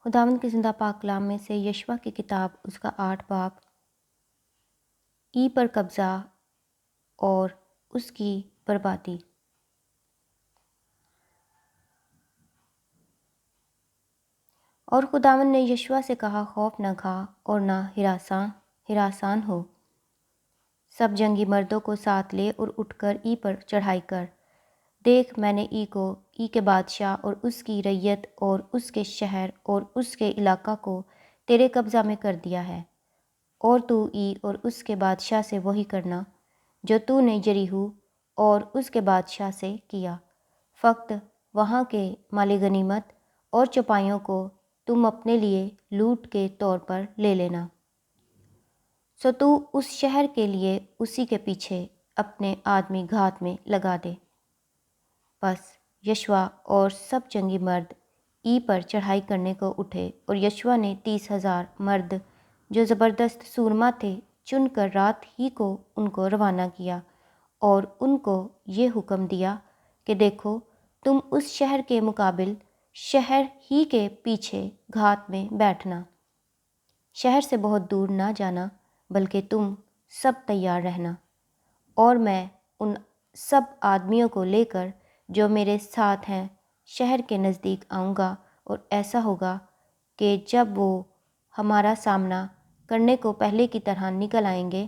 خداوند کے زندہ پاک کلام میں سے یشوع کی کتاب اس کا 8 باب، ای پر قبضہ اور اس کی بربادی۔ اور خداوند نے یشوع سے کہا، خوف نہ کھا اور نہ ہراسان ہو، سب جنگی مردوں کو ساتھ لے اور اٹھ کر ای پر چڑھائی کر۔ دیکھ، میں نے ای کے بادشاہ اور اس کی رعیت اور اس کے شہر اور اس کے علاقہ کو تیرے قبضہ میں کر دیا ہے، اور تو ای اور اس کے بادشاہ سے وہی کرنا جو تو نے یریحو اور اس کے بادشاہ سے کیا، فقط وہاں کے مال غنیمت اور چوپایوں کو تم اپنے لیے لوٹ کے طور پر لے لینا۔ سو تو اس شہر کے لیے اسی کے پیچھے اپنے آدمی گھات میں لگا دے۔ بس یشوع اور سب جنگی مرد ای پر چڑھائی کرنے کو اٹھے، اور یشوع نے 30,000 مرد جو زبردست سورما تھے چن کر رات ہی کو ان کو روانہ کیا، اور ان کو یہ حکم دیا کہ دیکھو، تم اس شہر کے مقابل شہر ہی کے پیچھے گھات میں بیٹھنا، شہر سے بہت دور نہ جانا، بلکہ تم سب تیار رہنا، اور میں ان سب آدمیوں کو لے کر جو میرے ساتھ ہیں شہر کے نزدیک آؤں گا، اور ایسا ہوگا کہ جب وہ ہمارا سامنا کرنے کو پہلے کی طرح نکل آئیں گے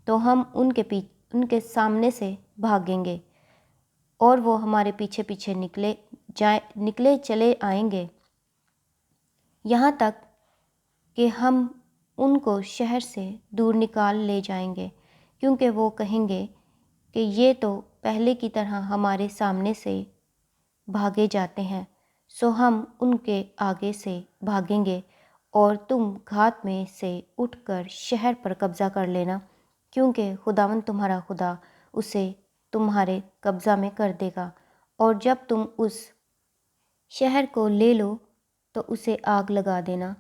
تو ہم ان کے سامنے سے بھاگیں گے، اور وہ ہمارے پیچھے پیچھے نکلے چلے آئیں گے، یہاں تک کہ ہم ان کو شہر سے دور نکال لے جائیں گے، کیونکہ وہ کہیں گے کہ یہ تو پہلے کی طرح ہمارے سامنے سے بھاگے جاتے ہیں، سو ہم ان کے آگے سے بھاگیں گے، اور تم گھات میں سے اٹھ کر شہر پر قبضہ کر لینا، کیونکہ خداوند تمہارا خدا اسے تمہارے قبضہ میں کر دے گا، اور جب تم اس شہر کو لے لو تو اسے آگ لگا دینا،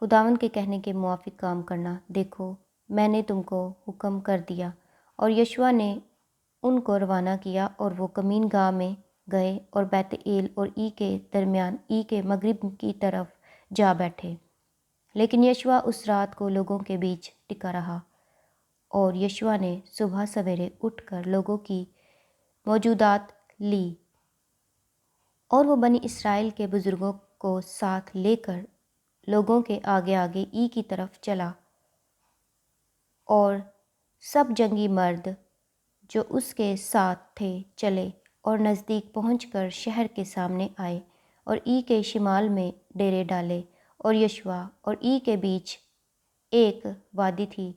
خداوند کے کہنے کے موافق کام کرنا۔ دیکھو، میں نے تم کو حکم کر دیا۔ اور یشوع نے ان کو روانہ کیا، اور وہ کمین گاہ میں گئے اور بیت ایل اور ای کے درمیان ای کے مغرب کی طرف جا بیٹھے۔ لیکن یشوع اس رات کو لوگوں کے بیچ ٹکا رہا، اور یشوع نے صبح سویرے اٹھ کر لوگوں کی موجودات لی، اور وہ بنی اسرائیل کے بزرگوں کو ساتھ لے کر لوگوں کے آگے آگے ای کی طرف چلا، اور سب جنگی مرد جو اس کے ساتھ تھے چلے اور نزدیک پہنچ کر شہر کے سامنے آئے، اور ای کے شمال میں ڈیرے ڈالے، اور یشوع اور ای کے بیچ ایک وادی تھی۔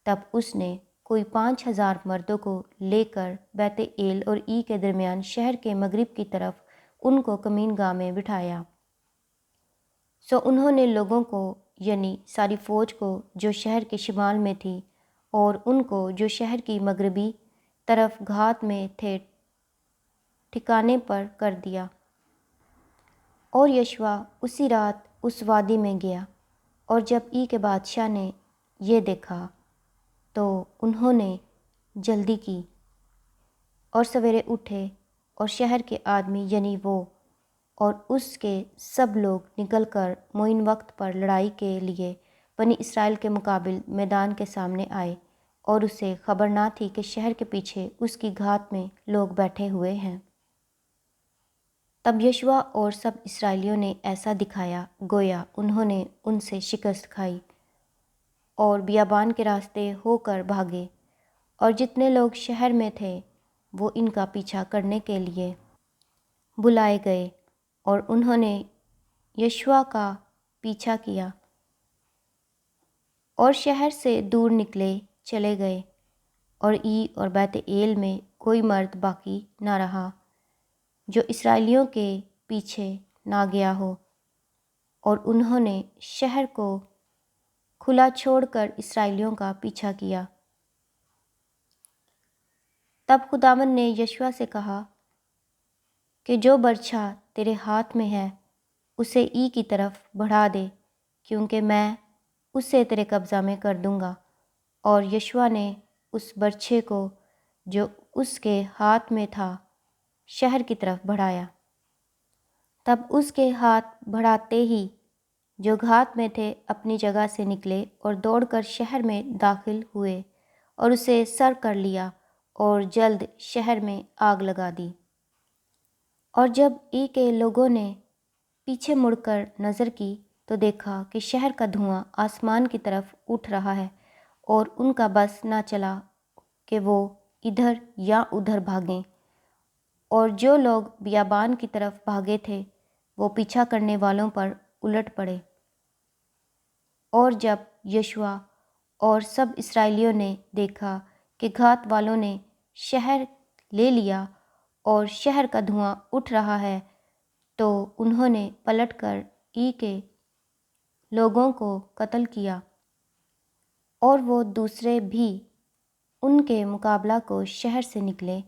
تب اس نے کوئی 5,000 مردوں کو لے کر بیت ایل اور ای کے درمیان شہر کے مغرب کی طرف ان کو کمین گاہ میں بٹھایا۔ سو انہوں نے لوگوں کو، یعنی ساری فوج کو جو شہر کے شمال میں تھی، اور ان کو جو شہر کی مغربی طرف گھات میں تھے، ٹھکانے پر کر دیا۔ اور یشوع اسی رات اس وادی میں گیا، اور جب ای کے بادشاہ نے یہ دیکھا تو انہوں نے جلدی کی اور سویرے اٹھے، اور شہر کے آدمی یعنی وہ اور اس کے سب لوگ نکل کر معین وقت پر لڑائی کے لیے بنی اسرائیل کے مقابل میدان کے سامنے آئے، اور اسے خبر نہ تھی کہ شہر کے پیچھے اس کی گھات میں لوگ بیٹھے ہوئے ہیں۔ تب یشوع اور سب اسرائیلیوں نے ایسا دکھایا گویا انہوں نے ان سے شکست کھائی، اور بیابان کے راستے ہو کر بھاگے، اور جتنے لوگ شہر میں تھے وہ ان کا پیچھا کرنے کے لیے بلائے گئے، اور انہوں نے یشوع کا پیچھا کیا اور شہر سے دور نکلے چلے گئے، اور ای اور بیت ایل میں کوئی مرد باقی نہ رہا جو اسرائیلیوں کے پیچھے نہ گیا ہو، اور انہوں نے شہر کو کھلا چھوڑ کر اسرائیلیوں کا پیچھا کیا۔ تب خداوند نے یشوع سے کہا کہ جو برچھا تیرے ہاتھ میں ہے اسے ای کی طرف بڑھا دے، کیونکہ میں اسے تیرے قبضہ میں کر دوں گا۔ اور یشوع نے اس برچھے کو جو اس کے ہاتھ میں تھا شہر کی طرف بڑھایا۔ تب اس کے ہاتھ بڑھاتے ہی جو گھات میں تھے اپنی جگہ سے نکلے اور دوڑ کر شہر میں داخل ہوئے اور اسے سر کر لیا اور جلد شہر میں آگ لگا دی۔ اور جب ای کے لوگوں نے پیچھے مڑ کر نظر کی تو دیکھا کہ شہر کا دھواں آسمان کی طرف اٹھ رہا ہے اور ان کا بس نہ چلا کہ وہ ادھر یا ادھر بھاگیں، اور جو لوگ بیابان کی طرف بھاگے تھے وہ پیچھا کرنے والوں پر الٹ پڑے۔ اور جب یشوع اور سب اسرائیلیوں نے دیکھا کہ گھات والوں نے شہر لے لیا اور شہر کا دھواں اٹھ رہا ہے تو انہوں نے پلٹ کر ای کے لوگوں کو قتل کیا، اور وہ دوسرے بھی ان کے مقابلہ کو شہر سے نکلے۔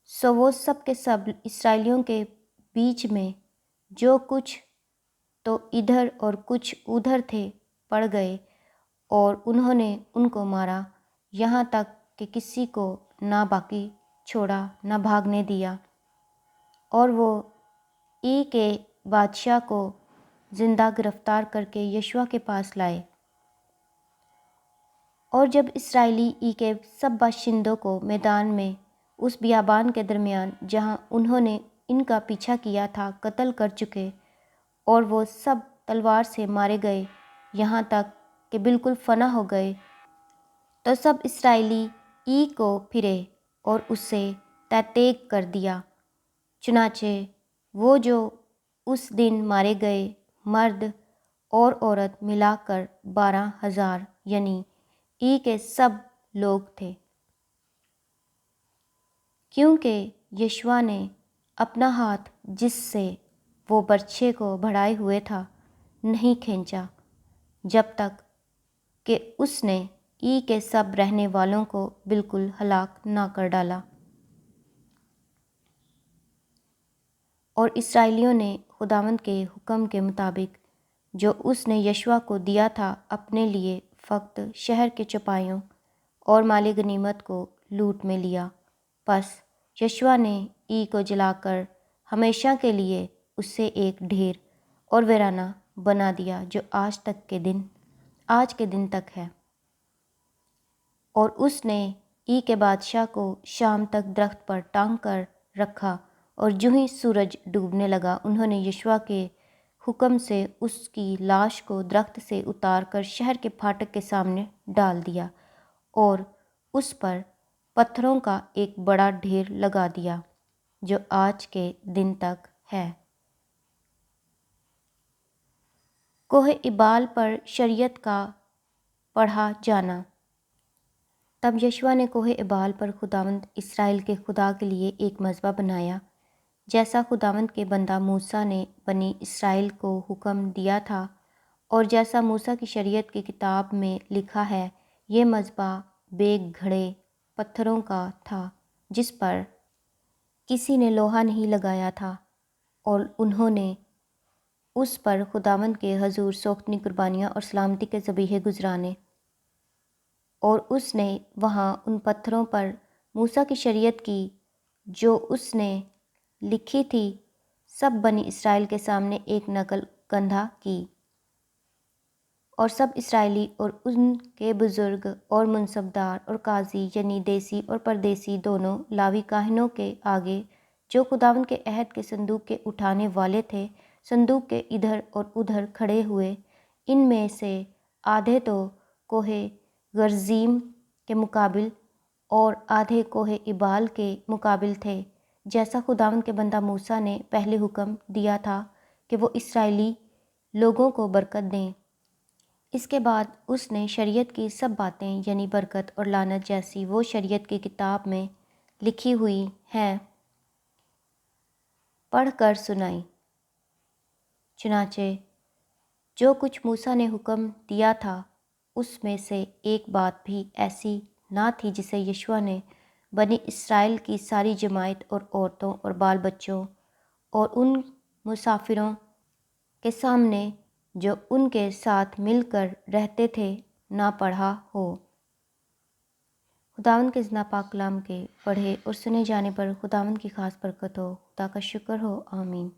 سو وہ سب کے سب اسرائیلیوں کے بیچ میں جو کچھ تو ادھر اور کچھ ادھر تھے پڑ گئے، اور انہوں نے ان کو مارا یہاں تک کہ کسی کو نہ باقی چھوڑا نہ بھاگنے دیا۔ اور وہ ای کے بادشاہ کو زندہ گرفتار کر کے یشوع کے پاس لائے۔ اور جب اسرائیلی ای کے سب باشندوں کو میدان میں اس بیابان کے درمیان جہاں انہوں نے ان کا پیچھا کیا تھا قتل کر چکے، اور وہ سب تلوار سے مارے گئے یہاں تک کہ بالکل فنا ہو گئے، تو سب اسرائیلی ای کو پھرے اور اسے تہ طیق کر دیا۔ چنانچہ وہ جو اس دن مارے گئے مرد اور عورت ملا کر 12,000 یعنی ای کے سب لوگ تھے، کیونکہ یشوع نے اپنا ہاتھ جس سے وہ برچھے کو بڑھائے ہوئے تھا نہیں کھینچا جب تک کہ اس نے ای کے سب رہنے والوں کو بالکل ہلاک نہ کر ڈالا۔ اور اسرائیلیوں نے خداوند کے حکم کے مطابق جو اس نے یشوع کو دیا تھا اپنے لیے فقط شہر کے چوپایوں اور مال غنیمت کو لوٹ میں لیا۔ پس یشوع نے ای کو جلا کر ہمیشہ کے لیے اسے ایک ڈھیر اور ویرانہ بنا دیا جو آج کے دن تک ہے۔ اور اس نے ای کے بادشاہ کو شام تک درخت پر ٹانگ کر رکھا، اور جوں ہی سورج ڈوبنے لگا انہوں نے یشوع کے حکم سے اس کی لاش کو درخت سے اتار کر شہر کے پھاٹک کے سامنے ڈال دیا اور اس پر پتھروں کا ایک بڑا ڈھیر لگا دیا جو آج کے دن تک ہے۔ کوہ ایبال پر شریعت کا پڑھا جانا۔ تب یشوع نے کوہ ایبال پر خداوند اسرائیل کے خدا کے لیے ایک مذبح بنایا، جیسا خداوند کے بندہ موسیٰ نے بنی اسرائیل کو حکم دیا تھا، اور جیسا موسیٰ کی شریعت کی کتاب میں لکھا ہے۔ یہ مذبح بے گھڑے پتھروں کا تھا جس پر کسی نے لوہا نہیں لگایا تھا، اور انہوں نے اس پر خداوند کے حضور سوختنی قربانیاں اور سلامتی کے ذبیحے گزرانے، اور اس نے وہاں ان پتھروں پر موسیٰ کی شریعت کی جو اس نے لکھی تھی سب بنی اسرائیل کے سامنے ایک نقل کندہ کی۔ اور سب اسرائیلی اور ان کے بزرگ اور منصبدار اور قاضی یعنی دیسی اور پردیسی دونوں لاوی کاہنوں کے آگے جو خداوند کے عہد کے صندوق کے اٹھانے والے تھے صندوق کے ادھر اور ادھر کھڑے ہوئے۔ ان میں سے آدھے تو کوہ گرزیم کے مقابل اور آدھے کوہ ایبال کے مقابل تھے، جیسا خداوند کے بندہ موسیٰ نے پہلے حکم دیا تھا کہ وہ اسرائیلی لوگوں کو برکت دیں۔ اس کے بعد اس نے شریعت کی سب باتیں یعنی برکت اور لعنت جیسی وہ شریعت کی کتاب میں لکھی ہوئی ہیں پڑھ کر سنائی۔ چنانچہ جو کچھ موسیٰ نے حکم دیا تھا اس میں سے ایک بات بھی ایسی نہ تھی جسے یشوع نے بنی اسرائیل کی ساری جماعت اور عورتوں اور بال بچوں اور ان مسافروں کے سامنے جو ان کے ساتھ مل کر رہتے تھے نہ پڑھا ہو۔ خداوند کے زندہ پاک کلام کے پڑھے اور سنے جانے پر خداوند کی خاص برکت ہو۔ خدا کا شکر ہو، آمین۔